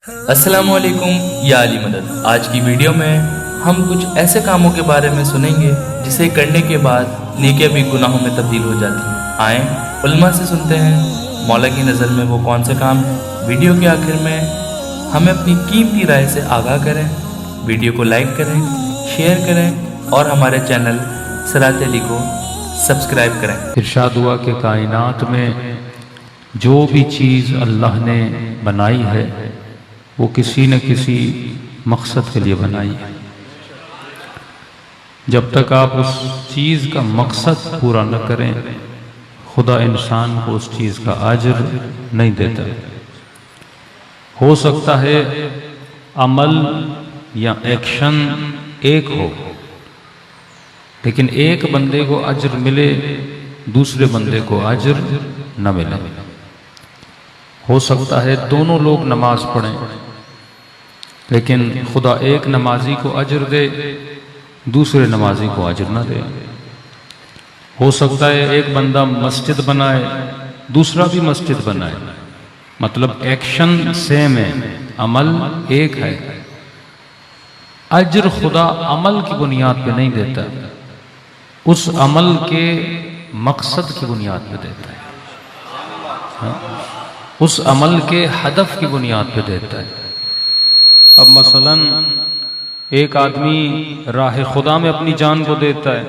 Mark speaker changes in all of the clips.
Speaker 1: अस्सलामुअलैकुम या अली मदद। आज की वीडियो में हम कुछ ऐसे कामों के बारे में सुनेंगे जिसे करने के बाद नेकियां भी गुनाहों में तब्दील हो जाती हैं। आए उलमा से सुनते हैं मौला की नज़र में वो कौन से काम हैं। वीडियो के आखिर में हमें अपनी कीमती राय से आगाह करें। वीडियो को लाइक करें, शेयर करें और हमारे चैनल सिरात अली को सब्सक्राइब करें।
Speaker 2: इरशाद हुआ कि कायनात में जो भी चीज़ अल्लाह ने बनाई है वो किसी न किसी मकसद के लिए बनाई है। जब तक आप उस चीज़ का मकसद पूरा न करें, खुदा इंसान को उस चीज़ का अजर नहीं देता। हो सकता है अमल या एक्शन एक हो, लेकिन एक बंदे को अजर मिले, दूसरे बंदे को अजर न मिले। हो सकता है दोनों लोग नमाज पढ़ें, लेकिन खुदा एक नमाजी को अजर दे, दूसरे नमाजी को अजर न दे। हो सकता है एक बंदा मस्जिद बनाए, दूसरा भी मस्जिद बनाए, मतलब एक्शन सेम है, अमल एक है। अजर खुदा अमल की बुनियाद पे नहीं देता, उस अमल के मकसद की बुनियाद पे देता है। हाँ? उस अमल के हदफ की बुनियाद पे देता है। अब मसलन एक आदमी राह खुदा में अपनी जान को देता है,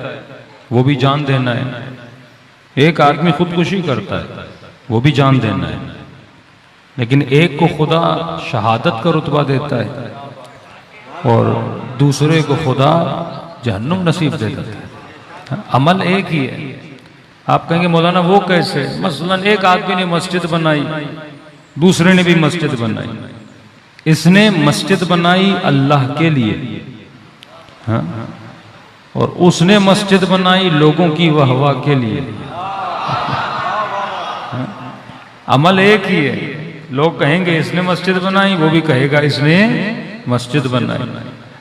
Speaker 2: वो भी जान देना है। एक आदमी खुदकुशी करता है, वो भी जान देना है। लेकिन एक को खुदा शहादत का रुतबा देता है और दूसरे को खुदा जहन्नुम नसीब दे देता है। अमल एक ही है। आप कहेंगे मौलाना वो कैसे? मसलन एक आदमी ने मस्जिद बनाई, दूसरे ने भी मस्जिद बनाई। इसने मस्जिद बनाई अल्लाह के लिए, हाँ? और उसने मस्जिद बनाई लोगों की वाहवाह के लिए। हाँ? अमल एक ही है। लोग कहेंगे इसने मस्जिद बनाई, वो भी कहेगा इसने मस्जिद बनाई।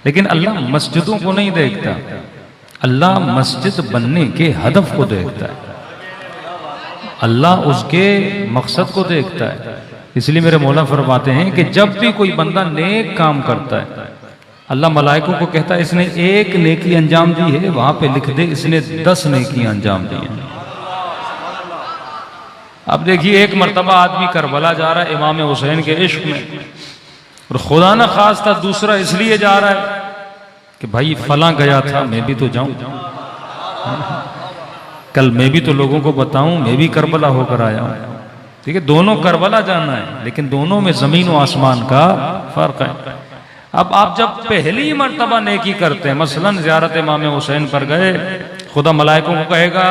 Speaker 2: लेकिन अल्लाह मस्जिदों को नहीं देखता, अल्लाह मस्जिद बनने के हदफ को देखता है। अल्लाह उसके मकसद को देखता है। इसलिए मेरे मौला फरमाते हैं कि जब भी कोई बंदा नेक काम करता है, अल्लाह मलाइकों को कहता है इसने एक नेकी अंजाम दी है, वहां पे लिख दे इसने 10 नेकी अंजाम दी है। अब देखिए एक मर्तबा आदमी करबला जा रहा है इमाम हुसैन के इश्क में, और खुदा न खास्ता दूसरा इसलिए जा रहा है कि भाई फला गया था, मैं भी तो जाऊं, कल मैं भी तो लोगों को बताऊं मैं भी करबला होकर आया हूं। ठीक है, दोनों करबला जाना है, लेकिन दोनों में जमीन और आसमान का फर्क है। अब आप जब पहली मर्तबा नेकी करते हैं, मसलन ज़ियारत इमाम हुसैन पर गए, खुदा मलाइकों को कहेगा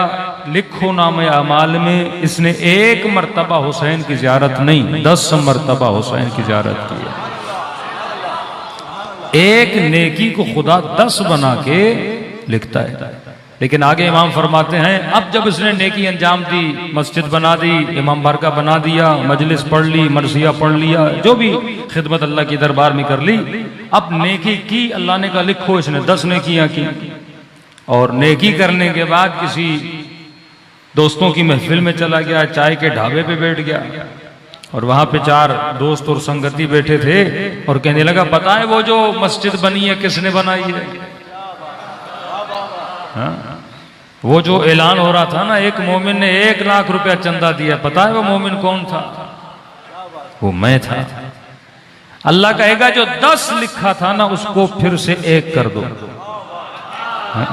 Speaker 2: लिखो नाम अमाल में इसने एक मर्तबा हुसैन की ज़ियारत नहीं 10 मर्तबा हुसैन की ज़ियारत की है। एक नेकी को खुदा 10 बना के लिखता है। लेकिन आगे इमाम फरमाते हैं अब जब इसने नेकी अंजाम दी, मस्जिद बना दी, इमाम बारका बना दिया, मजलिस पढ़ ली, मरसिया पढ़ लिया, जो भी खिदमत अल्लाह की दरबार में कर ली, अब नेकी की, अल्लाह ने कहा लिखो इसने 10 नेकियां की। और नेकी करने के बाद किसी दोस्तों की महफिल में चला गया, चाय के ढाबे पे बैठ गया, और वहां पे 4 दोस्त और संगति बैठे थे, और कहने लगा पता है वो जो मस्जिद बनी है किसने बनाई है? हाँ? वो जो ऐलान हो रहा था ना, एक मोमिन ने 1 लाख रुपया चंदा दिया, पता है वो मोमिन कौन था? वो मैं था। अल्लाह कहेगा जो 10 लिखा था ना उसको फिर से 1 कर दो। हाँ?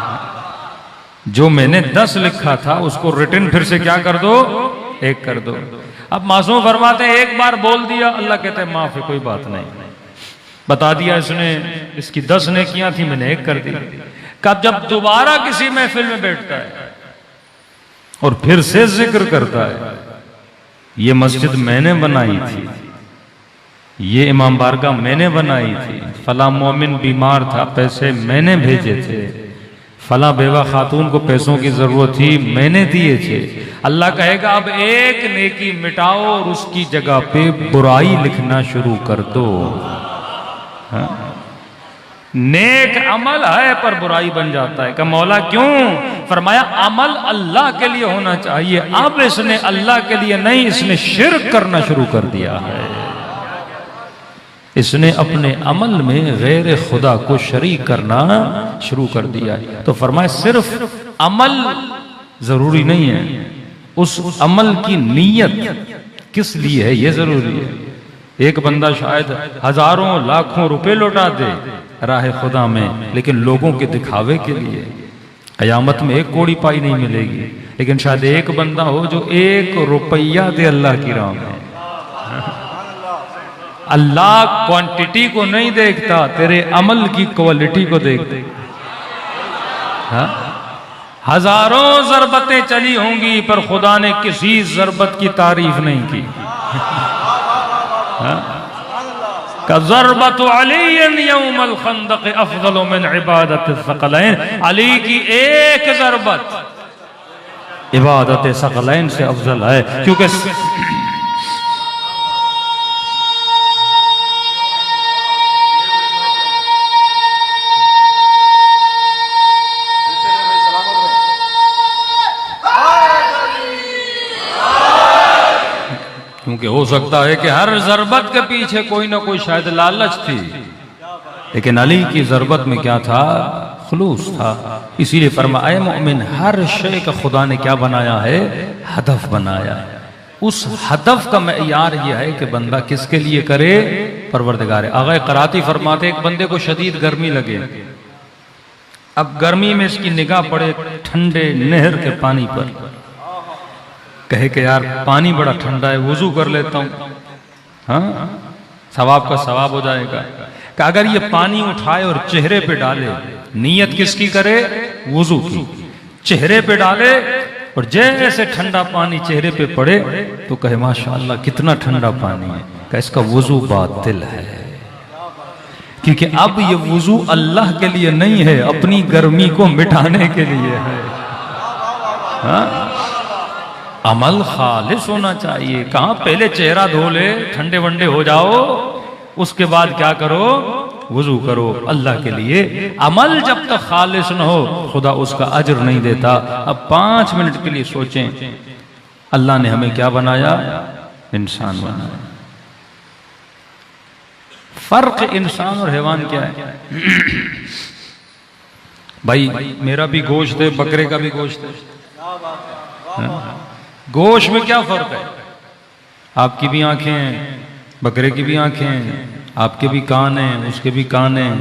Speaker 2: जो मैंने 10 लिखा था उसको रिटर्न फिर से क्या कर दो? 1 कर दो। अब मासूम फरमाते हैं एक बार बोल दिया, अल्लाह कहते हैं माफ है, कोई बात नहीं, बता दिया इसने, इसकी 10 नेकियां थी, मैंने 1 कर दी। कब जब दोबारा किसी महफिल में बैठता है और फिर से जिक्र करता है ये मस्जिद मैंने बनाई थी, ये इमाम बारका मैंने बनाई थी, फला मोमिन बीमार था पैसे मैंने भेजे थे, फला बेवा खातून को पैसों की जरूरत थी मैंने दिए थे, अल्लाह कहेगा अब एक नेकी मिटाओ और उसकी जगह पे बुराई लिखना शुरू कर दो। हाँ? नेक अमल है पर बुराई बन जाता है। कि मौला क्यों? फरमाया अमल अल्लाह के लिए होना चाहिए, अब इसने अल्लाह के लिए नहीं, इसने शिर्क करना शुरू कर दिया है। इसने अपने अमल में गैर खुदा को शरीक करना शुरू कर दिया। तो फरमाए सिर्फ अमल जरूरी नहीं है, उस अमल की नीयत किस लिए है ये जरूरी है। एक बंदा शायद हजारों लाखों रुपए लौटा दे राह खुदा में, लेकिन लोगों के दिखावे के लिए कयामत में एक कौड़ी पाई नहीं मिलेगी। लेकिन शायद एक बंदा हो जो 1 रुपया दे अल्लाह की राह में। अल्लाह क्वांटिटी को नहीं देखता, तेरे अमल की क्वालिटी को देखते। हजारों जरबतें चली होंगी पर खुदा ने किसी जरबत की तारीफ नहीं की। कज़रबत अलीयन यौमल खंदक अफज़ल मिन इबादत सकलैन, अली की एक जरबत इबादत सकलैन से अफजल है, क्योंकि क्योंकि हो सकता है कि हर जरबत के पीछे कोई ना कोई शायद लालच थी, लेकिन अली की जरबत में क्या था? खुलूस था। इसीलिए फरमाया मोमिन हर शय का खुदा ने क्या बनाया है? हदफ बनाया है। उस हदफ का मेयार यह है कि बंदा किसके लिए करे? परवरदिगार। आगे कराती फरमाते एक बंदे को शदीद गर्मी लगे, अब गर्मी में इसकी निगाह पड़े ठंडे नहर के पानी पर, कहे कि यार पानी बड़ा ठंडा है, वुजू कर लेता हूं, हाँ सवाब का सवाब हो जाएगा। कि अगर ये पानी उठाए और चेहरे पे डाले, नीयत किसकी करे? वुजू की। चेहरे पे डाले और जैसे ठंडा पानी चेहरे पे पड़े तो कहे माशाअल्लाह कितना ठंडा पानी है। कि इसका वुजू बातिल है, क्योंकि अब ये वुजू अल्लाह के लिए नहीं है, अपनी गर्मी को मिटाने के लिए है। हाँ? अमल खालिस होना चाहिए। कहां पहले चेहरा धो ले, ठंडे वंडे हो जाओ, उसके बाद क्या करो? वुजू करो अल्लाह के लिए। अमल जब तक खालिस न हो खुदा उसका अजर नहीं देता। अब 5 मिनट के लिए सोचें, अल्लाह ने हमें क्या बनाया? इंसान बनाया। फर्क इंसान और हैवान क्या है? भाई मेरा भी गोश्त है, बकरे का भी गोश्त है, गोश्त में क्या फर्क है? आपकी भी आंखें हैं, बकरे की भी आंखें हैं, आपके भी कान हैं, उसके भी कान हैं,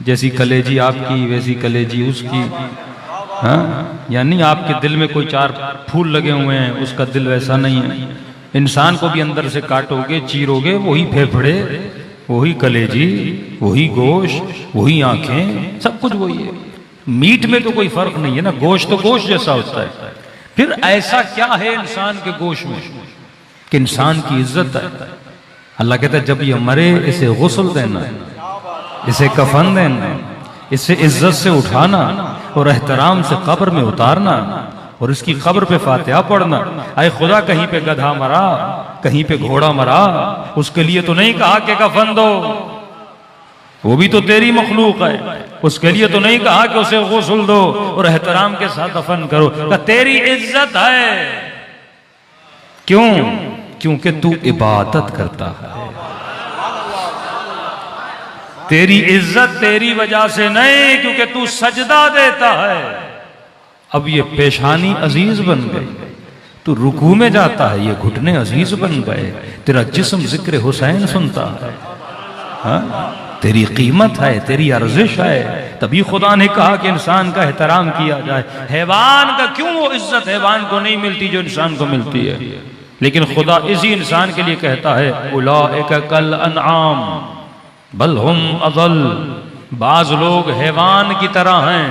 Speaker 2: जैसी कलेजी आपकी वैसी कलेजी उसकी। हाँ? यानी आपके दिल में कोई 4 फूल लगे हुए हैं, उसका दिल वैसा नहीं है। इंसान को भी अंदर से काटोगे, चीरोगे, वही फेफड़े, वही कलेजी, वही गोश्त, वही आंखें, सब कुछ वही है। मीट में तो कोई फर्क नहीं है ना, गोश्त तो गोश्त जैसा होता है। फिर ऐसा क्या है इंसान के गोश्त में कि इंसान की इज्जत है? अल्लाह कहता है जब ये मरे इसे गुस्ल देना, इसे कफन देना, इसे इज्जत से उठाना और एहतराम से कब्र में उतारना और इसकी कब्र पे फातिहा पढ़ना। आए खुदा कहीं पे गधा मरा, कहीं पे घोड़ा मरा, उसके लिए तो नहीं कहा कि कफन दो, वो भी तो तेरी मखलूक है। उसके लिए तो नहीं कहा कि उसे गुस्ल दो और एहतराम के साथ दफन करो। का तेरी इज्जत है। क्यों? क्योंकि तू इबादत करता है। तेरी इज्जत तेरी वजह से नहीं, क्योंकि तू सजदा देता है। अब ये पेशानी अजीज बन गई, तू रुकू में जाता है, ये घुटने अजीज बन गए, तेरा जिस्म जिक्र हुसैन सुनता है। हाँ? तेरी कीमत है, तेरी अर्जिश है। तभी खुदा ने कहा कि इंसान का एहतराम किया जाए। हैवान का क्यों वो इज्जत हैवान को नहीं मिलती जो इंसान को मिलती है? लेकिन खुदा इसी इंसान के लिए कहता है उलाइका कल अनआम बल हुम अज़ल। बाज लोग हैवान की तरह हैं,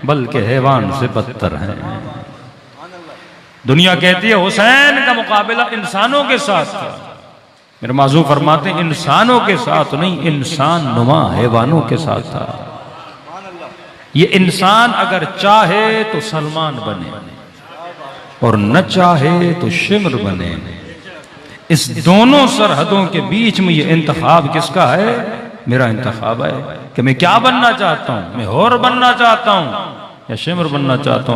Speaker 2: बल्कि हैवान से बदतर हैं। दुनिया कहती है हुसैन का मुकाबला इंसानों के साथ था। मेरे माजू फरमाते हैं इंसानों के साथ नहीं, इंसान नुमा हैवानों के साथ था। ये इंसान अगर चाहे तो सलमान बने और न चाहे तो शिमर बने। इस दोनों सरहदों के बीच में ये इंतखाब किसका है? मेरा इंतखाब है कि मैं क्या बनना चाहता हूं। मैं हौर बनना चाहता हूं या शिमर बनना चाहता हूं।